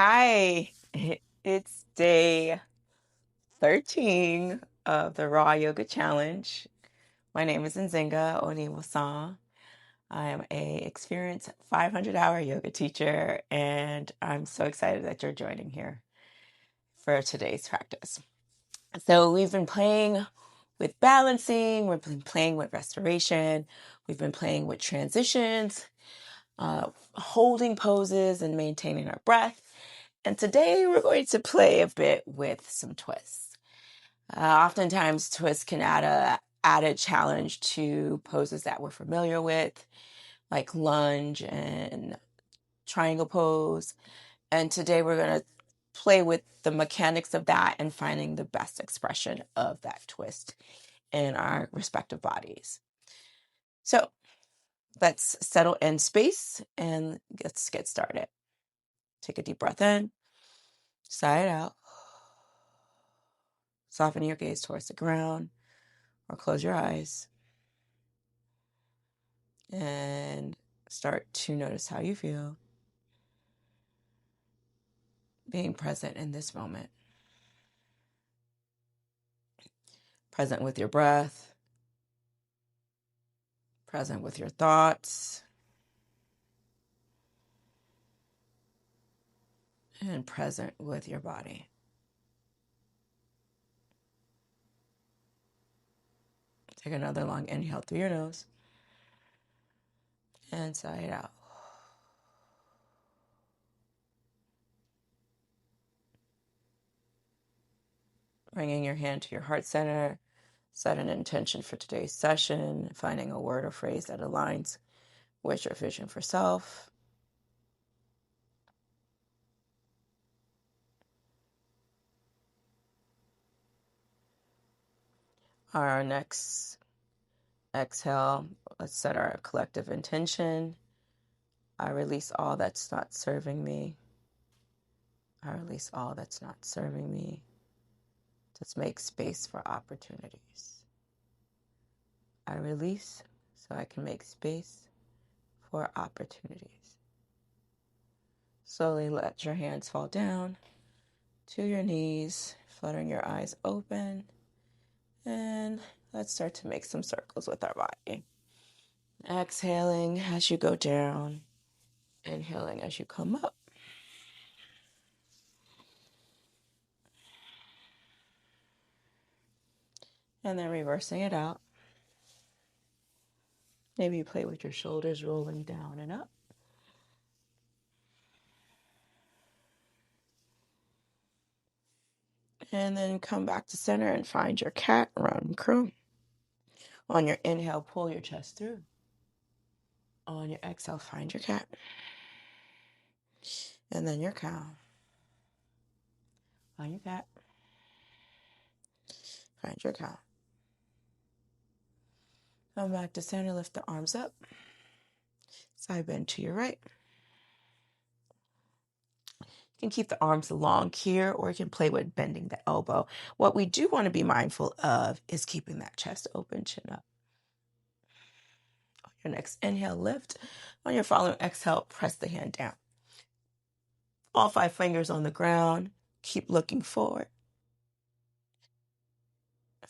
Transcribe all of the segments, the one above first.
Hi, it's day 13 of the Raw Yoga Challenge. My name is Nzingah Oniwosan. I am a experienced 500-hour yoga teacher, and I'm so excited that you're joining here for today's practice. So we've been playing with balancing, we've been playing with restoration, we've been playing with transitions, holding poses and maintaining our breath. And today we're going to play a bit with some twists. Oftentimes twists can add a added challenge to poses that we're familiar with, like lunge and triangle pose. And today we're going to play with the mechanics of that and finding the best expression of that twist in our respective bodies. So let's settle in space and let's get started. Take a deep breath in, sigh it out. Soften your gaze towards the ground or close your eyes and start to notice how you feel being present in this moment. Present with your breath, present with your thoughts, and present with your body. Take another long inhale through your nose and sigh it out. Bringing your hand to your heart center, set an intention for today's session, finding a word or phrase that aligns with your vision for self. Our next exhale, let's set our collective intention. I release all that's not serving me. I release all that's not serving me. Let's make space for opportunities. I release so I can make space for opportunities. Slowly let your hands fall down to your knees, fluttering your eyes open. And let's start to make some circles with our body. Exhaling as you go down, inhaling as you come up. And then reversing it out. Maybe you play with your shoulders rolling down and up. And then come back to center and find your cat, round and crow. On your inhale, pull your chest through. On your exhale, find your cat. And then your cow. Find your cat. Find your cow. Come back to center, lift the arms up. Side bend to your right. You can keep the arms long here, or you can play with bending the elbow. What we do want to be mindful of is keeping that chest open, chin up. On your next inhale, lift. On your following exhale, press the hand down. All 5 fingers on the ground. Keep looking forward.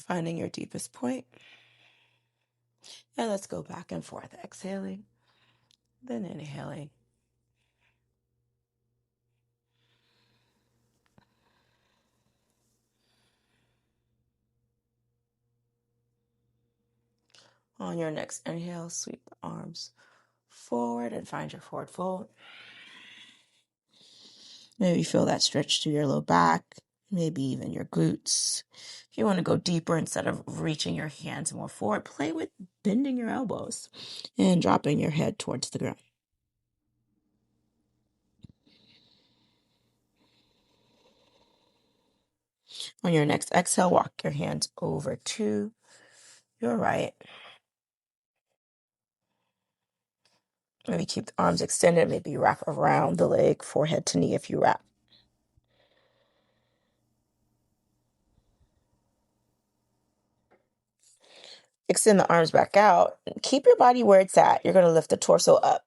Finding your deepest point. And let's go back and forth. Exhaling, then inhaling. On your next inhale, sweep the arms forward and find your forward fold. Maybe feel that stretch to your low back, maybe even your glutes. If you want to go deeper, instead of reaching your hands more forward, play with bending your elbows and dropping your head towards the ground. On your next exhale, walk your hands over to your right. Maybe keep the arms extended. Maybe wrap around the leg, forehead to knee if you wrap. Extend the arms back out. Keep your body where it's at. You're going to lift the torso up.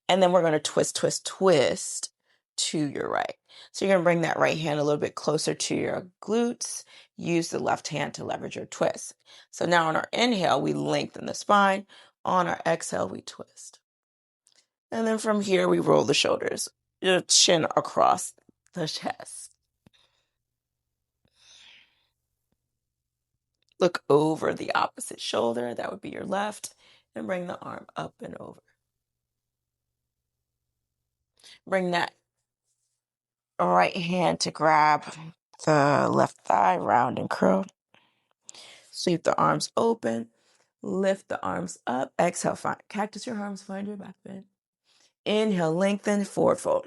And then we're going to twist, twist, twist to your right. So you're going to bring that right hand a little bit closer to your glutes. Use the left hand to leverage your twist. So now on our inhale, we lengthen the spine. On our exhale, we twist. And then from here, we roll the shoulders, your chin across the chest. Look over the opposite shoulder, that would be your left, and bring the arm up and over. Bring that right hand to grab the left thigh, round and curl. Sweep the arms open, lift the arms up. Exhale, find cactus your arms, find your back bend. Inhale, lengthen, forward fold.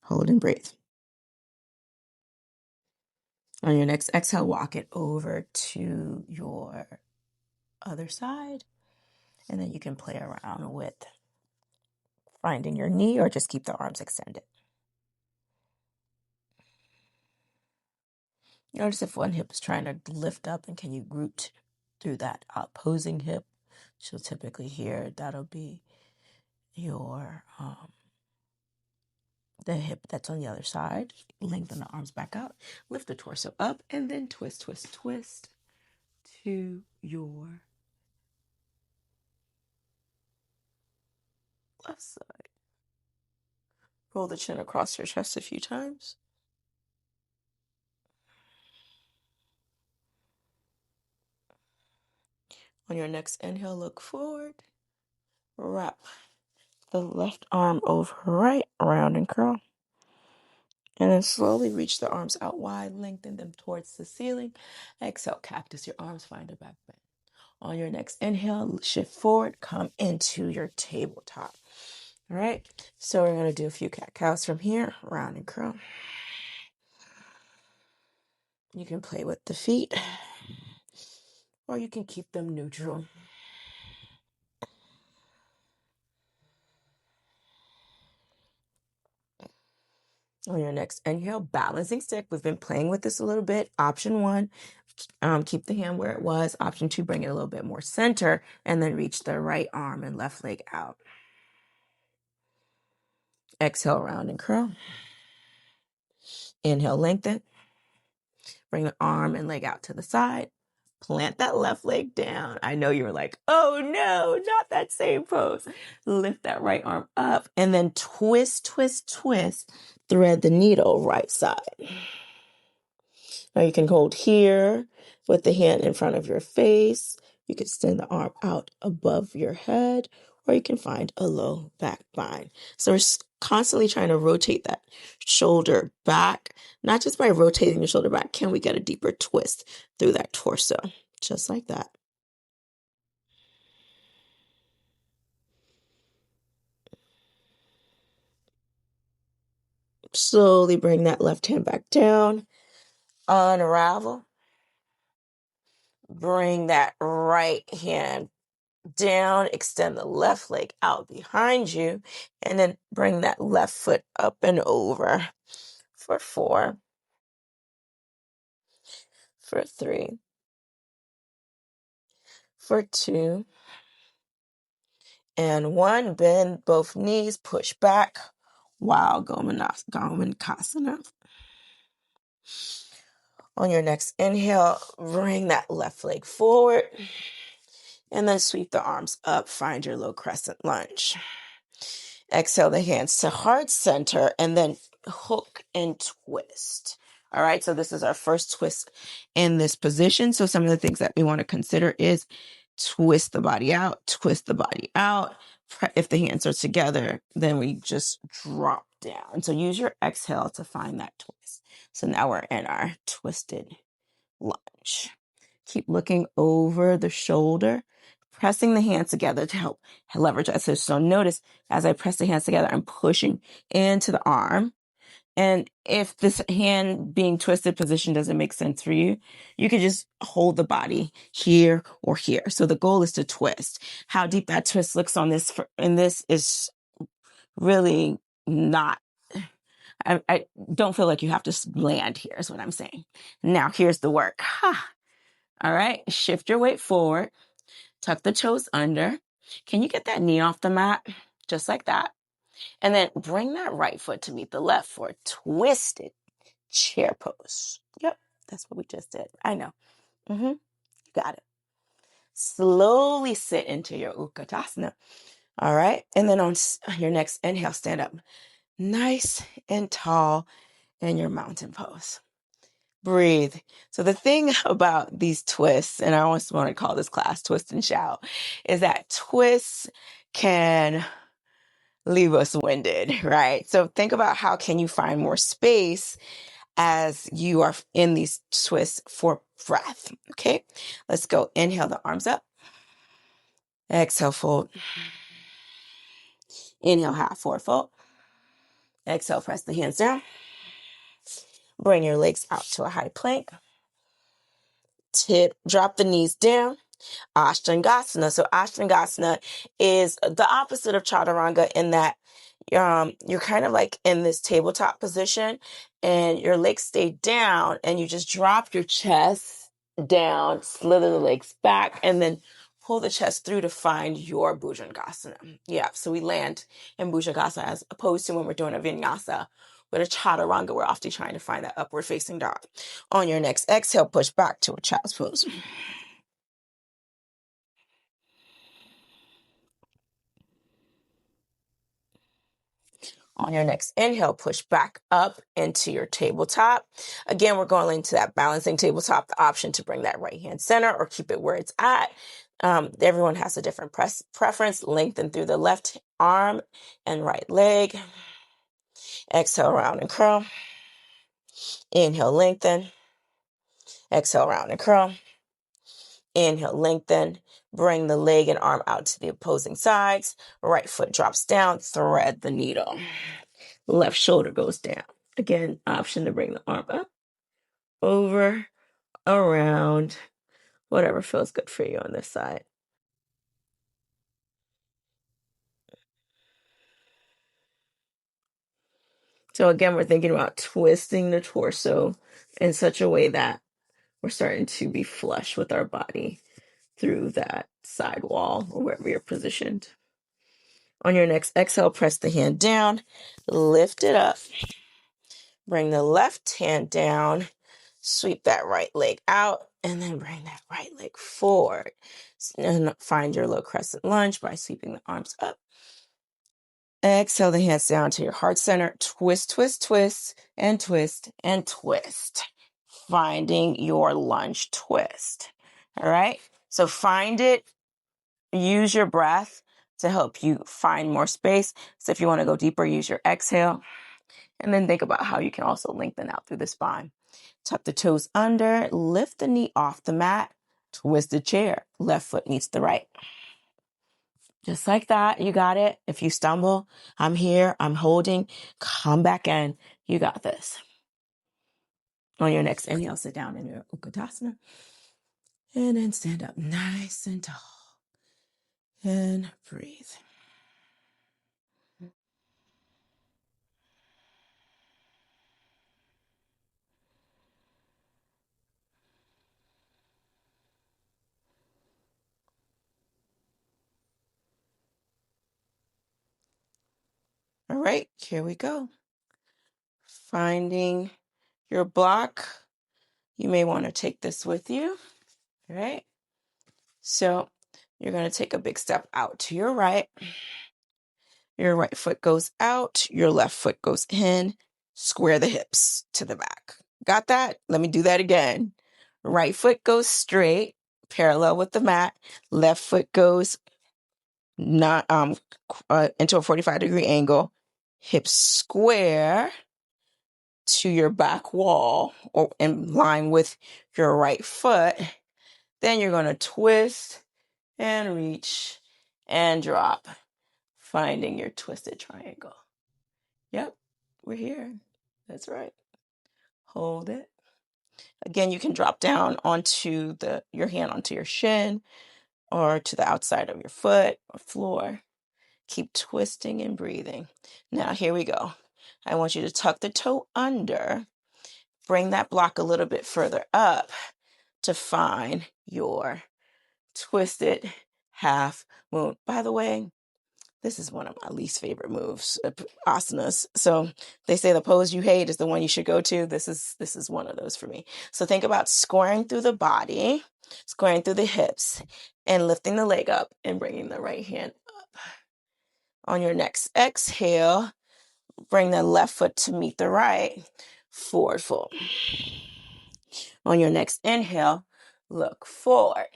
Hold and breathe. On your next exhale, walk it over to your other side. And then you can play around with finding your knee or just keep the arms extended. Notice if one hip is trying to lift up, and can you root through that opposing hip? So typically here, that'll be your the hip that's on the other side. Lengthen the arms back out. Lift the torso up and then twist, twist, twist to your left side. Roll the chin across your chest a few times. On your next inhale, look forward. Wrap the left arm over right, round and curl. And then slowly reach the arms out wide, lengthen them towards the ceiling. Exhale, cactus your arms, find a back bend. On your next inhale, shift forward, come into your tabletop. All right, so we're going to do a few cat-cows from here, round and curl. You can play with the feet, or you can keep them neutral. On your next inhale, balancing stick. We've been playing with this a little bit. Option 1, keep the hand where it was. Option 2, bring it a little bit more center, and then reach the right arm and left leg out. Exhale, round and curl. Inhale, lengthen. Bring the arm and leg out to the side. Plant that left leg down. I know you were like, oh no, not that same pose. Lift that right arm up and then twist, twist, twist. Thread the needle right side. Now you can hold here with the hand in front of your face. You can extend the arm out above your head, or you can find a low back bind. So we're constantly trying to rotate that shoulder back. Not just by rotating the shoulder back, can we get a deeper twist through that torso? Just like that. Slowly bring that left hand back down. Unravel. Bring that right hand down, extend the left leg out behind you, and then bring that left foot up and over for 4, for 3, for 2, and 1. Bend both knees, push back while Gomukhasana. On your next inhale, bring that left leg forward, and then sweep the arms up, find your low crescent lunge. Exhale the hands to heart center and then hook and twist. All right, so this is our first twist in this position. So some of the things that we want to consider is twist the body out, twist the body out. If the hands are together, then we just drop down. So use your exhale to find that twist. So now we're in our twisted lunge. Keep looking over the shoulder, pressing the hands together to help leverage that. So notice as I press the hands together, I'm pushing into the arm. And if this hand being twisted position doesn't make sense for you, you could just hold the body here or here. So the goal is to twist. How deep that twist looks on this in this is really not. I don't feel like you have to land here is what I'm saying. Now here's the work. All right, shift your weight forward, tuck the toes under. Can you get that knee off the mat? Just like that. And then bring that right foot to meet the left for a twisted chair pose. Yep, that's what we just did. I know. You got it. Slowly sit into your Utkatasana. All right. And then on your next inhale, stand up nice and tall in your mountain pose. Breathe. So the thing about these twists, and I always want to call this class Twist and Shout, is that twists can leave us winded, right? So think about how can you find more space as you are in these twists for breath. Okay, let's go. Inhale the arms up. Exhale, fold. Inhale, half forward fold. Exhale, press the hands down. Bring your legs out to a high plank. Drop the knees down. Ashtangasana. So Ashtangasana is the opposite of Chaturanga in that you're kind of like in this tabletop position and your legs stay down and you just drop your chest down, slither the legs back, and then pull the chest through to find your Bhujangasana. Yeah, so we land in Bhujangasana as opposed to when we're doing a vinyasa. With a Chaturanga, we're often trying to find that upward facing dog. On your next exhale, push back to a child's pose. On your next inhale, push back up into your tabletop. Again, we're going into that balancing tabletop, the option to bring that right hand center or keep it where it's at. Everyone has a different preference. Lengthen through the left arm and right leg. Exhale, round and curl. Inhale, lengthen. Exhale, round and curl. Inhale, lengthen. Bring the leg and arm out to the opposing sides. Right foot drops down. Thread the needle. Left shoulder goes down. Again, option to bring the arm up, over, around, whatever feels good for you on this side. So again, we're thinking about twisting the torso in such a way that we're starting to be flush with our body through that side wall or wherever you're positioned. On your next exhale, press the hand down, lift it up, bring the left hand down, sweep that right leg out, and then bring that right leg forward. And find your low crescent lunge by sweeping the arms up. Exhale the hands down to your heart center. Twist, twist, twist, and twist, and twist. Finding your lunge twist. All right? So find it. Use your breath to help you find more space. So if you want to go deeper, use your exhale. And then think about how you can also lengthen out through the spine. Tuck the toes under, lift the knee off the mat, twist the chair. Left foot meets the right. Just like that, you got it. If you stumble, I'm here, I'm holding, come back in. You got this. On your next inhale, sit down in your Utkatasana. And then stand up nice and tall. And breathe. All right, here we go. Finding your block. You may want to take this with you. All right. So you're going to take a big step out to your right. Your right foot goes out. Your left foot goes in. Square the hips to the back. Got that? Let me do that again. Right foot goes straight, parallel with the mat. Left foot goes not into a 45-degree angle. Hips square to your back wall or in line with your right foot. Then you're going to twist and reach and drop, finding your twisted triangle. Yep, we're here. That's right. Hold it. Again, you can drop down onto your hand onto your shin or to the outside of your foot or floor. Keep twisting and breathing. Now, here we go. I want you to tuck the toe under. Bring that block a little bit further up to find your twisted half moon. By the way, This is one of my least favorite moves, asanas. So they say the pose you hate is the one you should go to. This is one of those for me. So think about squaring through the body, squaring through the hips, and lifting the leg up and bringing the right hand up. On your next exhale, bring the left foot to meet the right, forward fold. On your next inhale, look forward.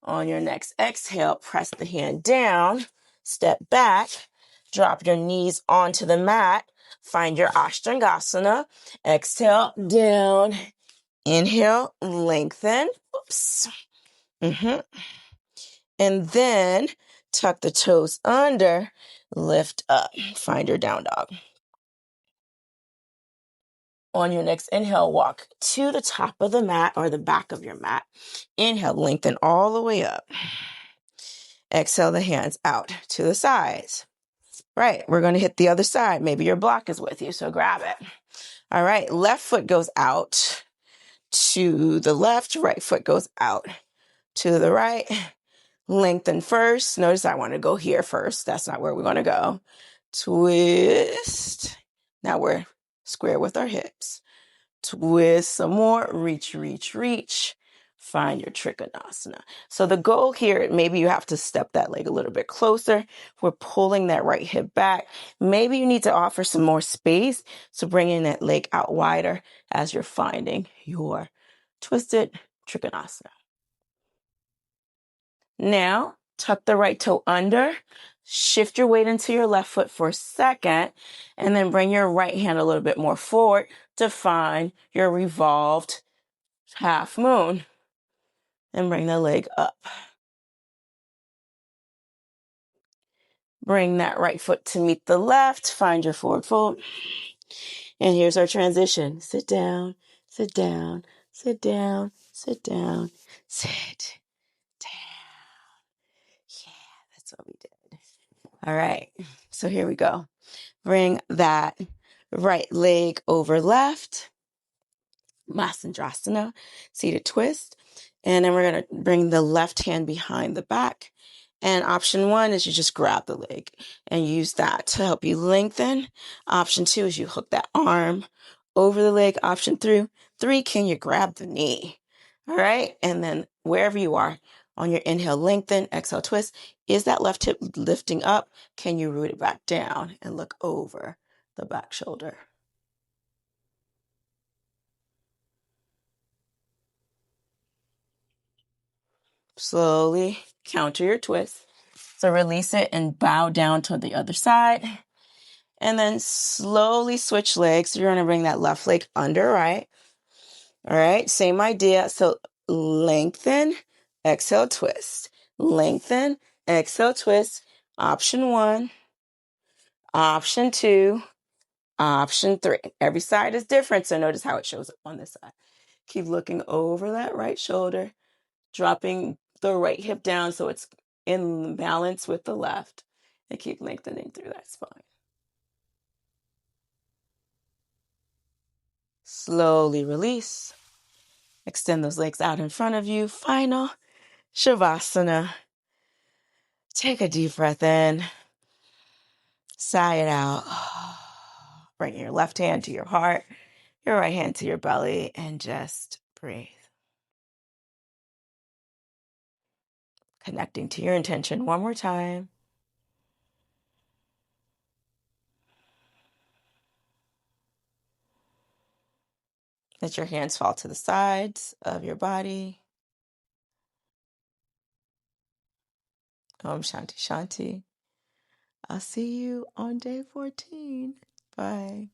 On your next exhale, press the hand down, step back, drop your knees onto the mat, find your Ashtangasana, exhale, down, inhale, lengthen, oops, and then tuck the toes under, lift up, find your down dog. On your next inhale, walk to the top of the mat or the back of your mat. Inhale, lengthen all the way up. Exhale the hands out to the sides. Right, we're going to hit the other side. Maybe your block is with you, so grab it. All right, left foot goes out to the left, right foot goes out to the right. Lengthen first. Notice I want to go here first. That's not where we want to go. Twist. Now we're square with our hips. Twist some more. Reach, reach, reach. Find your Trikonasana. So the goal here, maybe you have to step that leg a little bit closer. We're pulling that right hip back. Maybe you need to offer some more space. So bringing that leg out wider as you're finding your twisted Trikonasana. Now, tuck the right toe under, shift your weight into your left foot for a second, and then bring your right hand a little bit more forward to find your revolved half moon. And bring the leg up. Bring that right foot to meet the left, find your forward fold. And here's our transition. Sit down, sit down, sit down, sit down, sit down. Yeah, that's what we did. All right, so here we go. Bring that right leg over left, Masandrasana, seated twist. And then we're going to bring the left hand behind the back. And option 1 is you just grab the leg and use that to help you lengthen. Option 2 is you hook that arm over the leg. Option 3, can you grab the knee? All right. And then wherever you are on your inhale, lengthen, exhale, twist. Is that left hip lifting up? Can you root it back down and look over the back shoulder? Slowly counter your twist. So release it and bow down to the other side. And then slowly switch legs. So you're going to bring that left leg under, right? All right, same idea. So lengthen, exhale, twist. Lengthen, exhale, twist. Option 1, option 2, option 3. Every side is different, so notice how it shows up on this side. Keep looking over that right shoulder, dropping the right hip down so it's in balance with the left, and keep lengthening through that spine. Slowly release. Extend those legs out in front of you. Final Savasana. Take a deep breath in. Sigh it out. Bring your left hand to your heart, your right hand to your belly, and just breathe. Connecting to your intention one more time. Let your hands fall to the sides of your body. Om Shanti Shanti. I'll see you on day 14. Bye.